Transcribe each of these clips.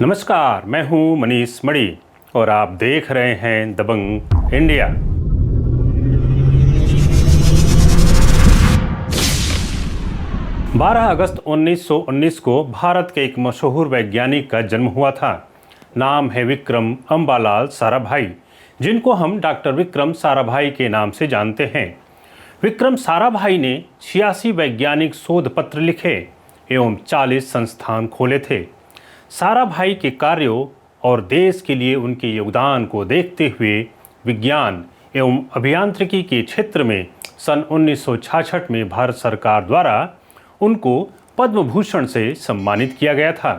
नमस्कार, मैं हूं मनीष मणि और आप देख रहे हैं दबंग इंडिया। बारह अगस्त 1919 को भारत के एक मशहूर वैज्ञानिक का जन्म हुआ था। नाम है विक्रम अम्बालाल साराभाई, जिनको हम डॉक्टर विक्रम साराभाई के नाम से जानते हैं। विक्रम साराभाई ने 86 वैज्ञानिक शोध पत्र लिखे एवं 40 संस्थान खोले थे। साराभाई के कार्यों और देश के लिए उनके योगदान को देखते हुए विज्ञान एवं अभियांत्रिकी के क्षेत्र में सन 1966 में भारत सरकार द्वारा उनको पद्म भूषण से सम्मानित किया गया था।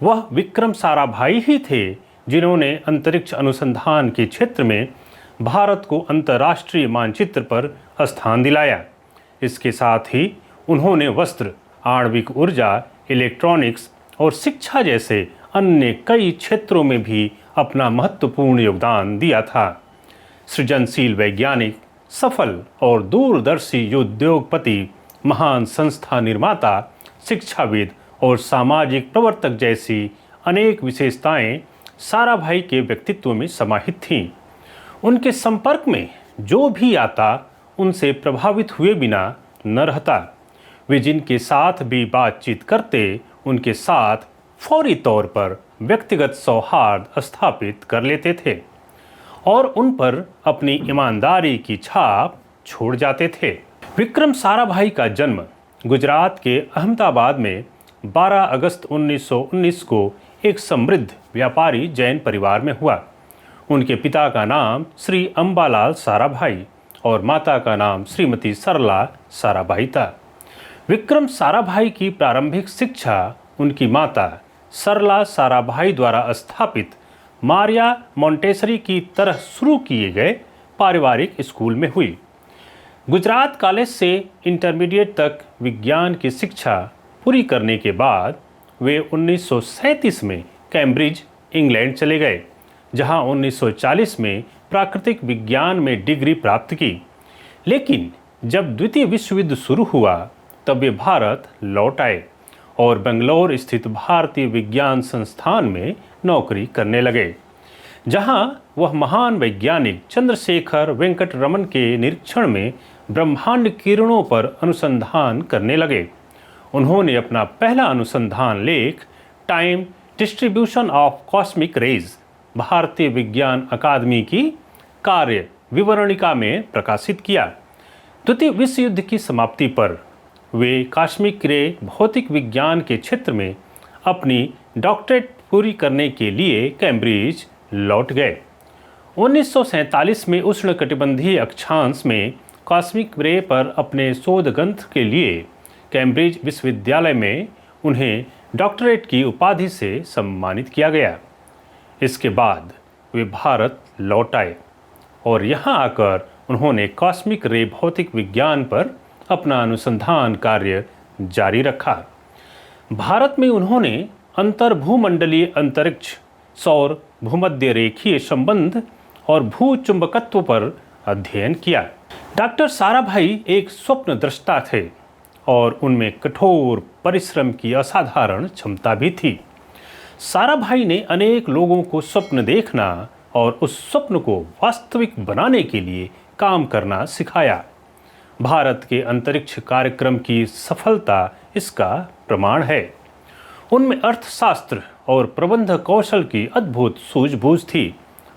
वह विक्रम साराभाई ही थे जिन्होंने अंतरिक्ष अनुसंधान के क्षेत्र में भारत को अंतर्राष्ट्रीय मानचित्र पर स्थान दिलाया। इसके साथ ही उन्होंने वस्त्र, आणविक ऊर्जा, इलेक्ट्रॉनिक्स और शिक्षा जैसे अन्य कई क्षेत्रों में भी अपना महत्वपूर्ण योगदान दिया था। सृजनशील वैज्ञानिक, सफल और दूरदर्शी उद्योगपति, महान संस्था निर्माता, शिक्षाविद और सामाजिक प्रवर्तक जैसी अनेक विशेषताएं साराभाई के व्यक्तित्व में समाहित थीं। उनके संपर्क में जो भी आता उनसे प्रभावित हुए बिना न रहता। वे जिनके साथ भी बातचीत करते उनके साथ फौरी तौर पर व्यक्तिगत सौहार्द स्थापित कर लेते थे और उन पर अपनी ईमानदारी की छाप छोड़ जाते थे। विक्रम साराभाई का जन्म गुजरात के अहमदाबाद में 12 अगस्त 1919 को एक समृद्ध व्यापारी जैन परिवार में हुआ। उनके पिता का नाम श्री अम्बालाल साराभाई और माता का नाम श्रीमती सरला साराभाई था। विक्रम साराभाई की प्रारंभिक शिक्षा उनकी माता सरला साराभाई द्वारा स्थापित मारिया मोंटेसरी की तरह शुरू किए गए पारिवारिक स्कूल में हुई। गुजरात कॉलेज से इंटरमीडिएट तक विज्ञान की शिक्षा पूरी करने के बाद वे 1937 में कैम्ब्रिज, इंग्लैंड चले गए, जहां 1940 में प्राकृतिक विज्ञान में डिग्री प्राप्त की। लेकिन जब द्वितीय विश्व युद्ध शुरू हुआ तब वे भारत लौट आए और बेंगलोर स्थित भारतीय विज्ञान संस्थान में नौकरी करने लगे, जहां वह महान वैज्ञानिक चंद्रशेखर वेंकट रमन के निरीक्षण में ब्रह्मांड किरणों पर अनुसंधान करने लगे। उन्होंने अपना पहला अनुसंधान लेख time distribution of cosmic rays भारतीय विज्ञान अकादमी की कार्य विवरणिका में प्रकाशित किया। द्वितीय विश्व युद्ध की समाप्ति पर वे कॉस्मिक रे भौतिक विज्ञान के क्षेत्र में अपनी डॉक्टरेट पूरी करने के लिए कैम्ब्रिज लौट गए। 1947 में उष्णकटिबंधीय अक्षांश में कॉस्मिक रे पर अपने शोध ग्रंथ के लिए कैम्ब्रिज विश्वविद्यालय में उन्हें डॉक्टरेट की उपाधि से सम्मानित किया गया। इसके बाद वे भारत लौट आए और यहाँ आकर उन्होंने कॉस्मिक रे भौतिक विज्ञान पर अपना अनुसंधान कार्य जारी रखा। भारत में उन्होंने अंतर्भूमंडलीय अंतरिक्ष, सौर भूमध्य रेखीय संबंध और भूचुंबकत्व पर अध्ययन किया। डॉक्टर साराभाई एक स्वप्न दृष्टा थे और उनमें कठोर परिश्रम की असाधारण क्षमता भी थी। साराभाई ने अनेक लोगों को स्वप्न देखना और उस स्वप्न को वास्तविक बनाने के लिए काम करना सिखाया। भारत के अंतरिक्ष कार्यक्रम की सफलता इसका प्रमाण है। उनमें अर्थशास्त्र और प्रबंध कौशल की अद्भुत सूझबूझ थी।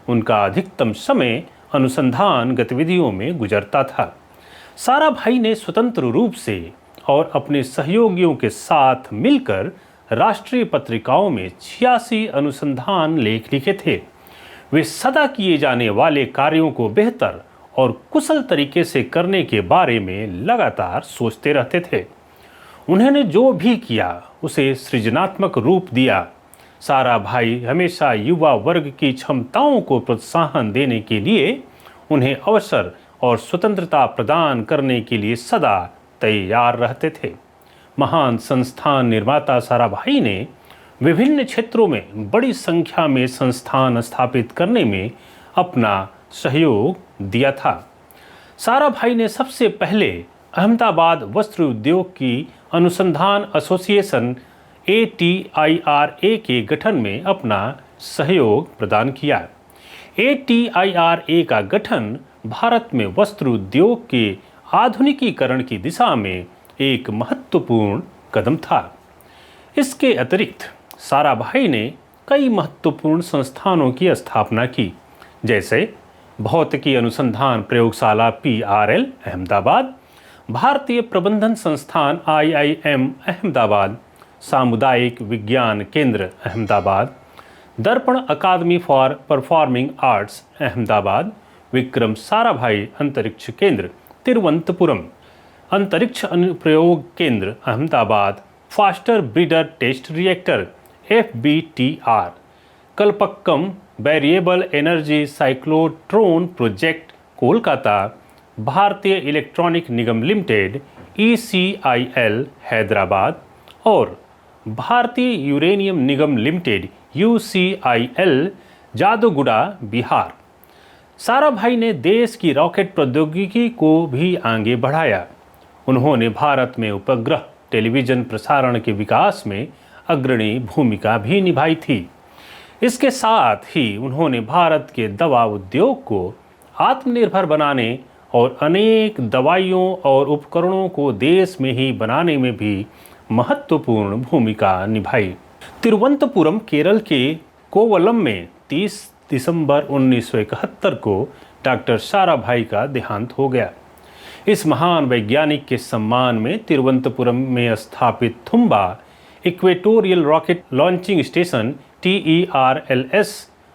उनका अधिकतम समय अनुसंधान गतिविधियों में गुजरता था। साराभाई ने स्वतंत्र रूप से और अपने सहयोगियों के साथ मिलकर राष्ट्रीय पत्रिकाओं में 86 अनुसंधान लेख लिखे थे। वे सदा किए जाने वाले कार्यों को बेहतर और कुशल तरीके से करने के बारे में लगातार सोचते रहते थे। उन्होंने जो भी किया उसे सृजनात्मक रूप दिया। साराभाई हमेशा युवा वर्ग की क्षमताओं को प्रोत्साहन देने के लिए उन्हें अवसर और स्वतंत्रता प्रदान करने के लिए सदा तैयार रहते थे। महान संस्थान निर्माता साराभाई ने विभिन्न क्षेत्रों में बड़ी संख्या में संस्थान स्थापित करने में अपना सहयोग दिया था। साराभाई ने सबसे पहले अहमदाबाद वस्त्र उद्योग की अनुसंधान एसोसिएशन ATIRA के गठन में अपना सहयोग प्रदान किया। ATIRA का गठन भारत में वस्त्र उद्योग के आधुनिकीकरण की दिशा में एक महत्वपूर्ण कदम था। इसके अतिरिक्त साराभाई ने कई महत्वपूर्ण संस्थानों की स्थापना की, जैसे भौतिकी अनुसंधान प्रयोगशाला PRL अहमदाबाद, भारतीय प्रबंधन संस्थान IIM अहमदाबाद, सामुदायिक विज्ञान केंद्र Ahmedabad, Darpana academy for performing arts Ahmedabad, Vikram Sarabhai अंतरिक्ष केंद्र तिरुवनंतपुरम, अंतरिक्ष अनुप्रयोग केंद्र Ahmedabad, faster breeder test reactor FBTR, Kalpakkam variable energy cyclotron project Kolkata, भारतीय इलेक्ट्रॉनिक निगम लिमिटेड ECIL हैदराबाद और भारतीय यूरेनियम निगम लिमिटेड UCIL जादूगुड़ा बिहार। साराभाई ने देश की रॉकेट प्रौद्योगिकी को भी आगे बढ़ाया। उन्होंने भारत में उपग्रह टेलीविजन प्रसारण के विकास में अग्रणी भूमिका भी निभाई थी। इसके साथ ही उन्होंने भारत के दवा उद्योग को आत्मनिर्भर बनाने और अनेक दवाइयों और उपकरणों को देश में ही बनाने में भी महत्वपूर्ण भूमिका निभाई। तिरुवनंतपुरम केरल के कोवलम में 30 दिसंबर 1971 को डॉक्टर साराभाई का देहांत हो गया। इस महान वैज्ञानिक के सम्मान में तिरुवनंतपुरम में स्थापित Thumba equatorial rocket launching station TERLS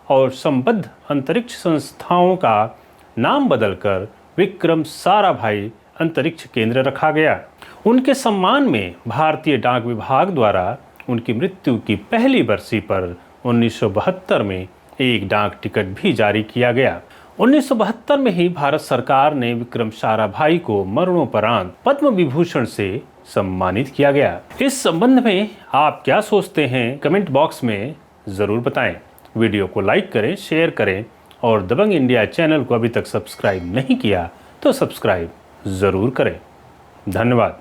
और संबद्ध अंतरिक्ष संस्थाओं का नाम बदलकर विक्रम साराभाई अंतरिक्ष केंद्र रखा गया। उनके सम्मान में भारतीय डाक विभाग द्वारा उनकी मृत्यु की पहली बरसी पर 1972 में एक डाक टिकट भी जारी किया गया। 1972 में ही भारत सरकार ने विक्रम साराभाई को मरणोपरांत पद्म विभूषण से सम्मानित किया गया। इस संबंध में आप क्या सोचते हैं, कमेंट बॉक्स में ज़रूर बताएं। वीडियो को लाइक करें, शेयर करें और दबंग इंडिया चैनल को अभी तक सब्सक्राइब नहीं किया तो सब्सक्राइब ज़रूर करें। धन्यवाद।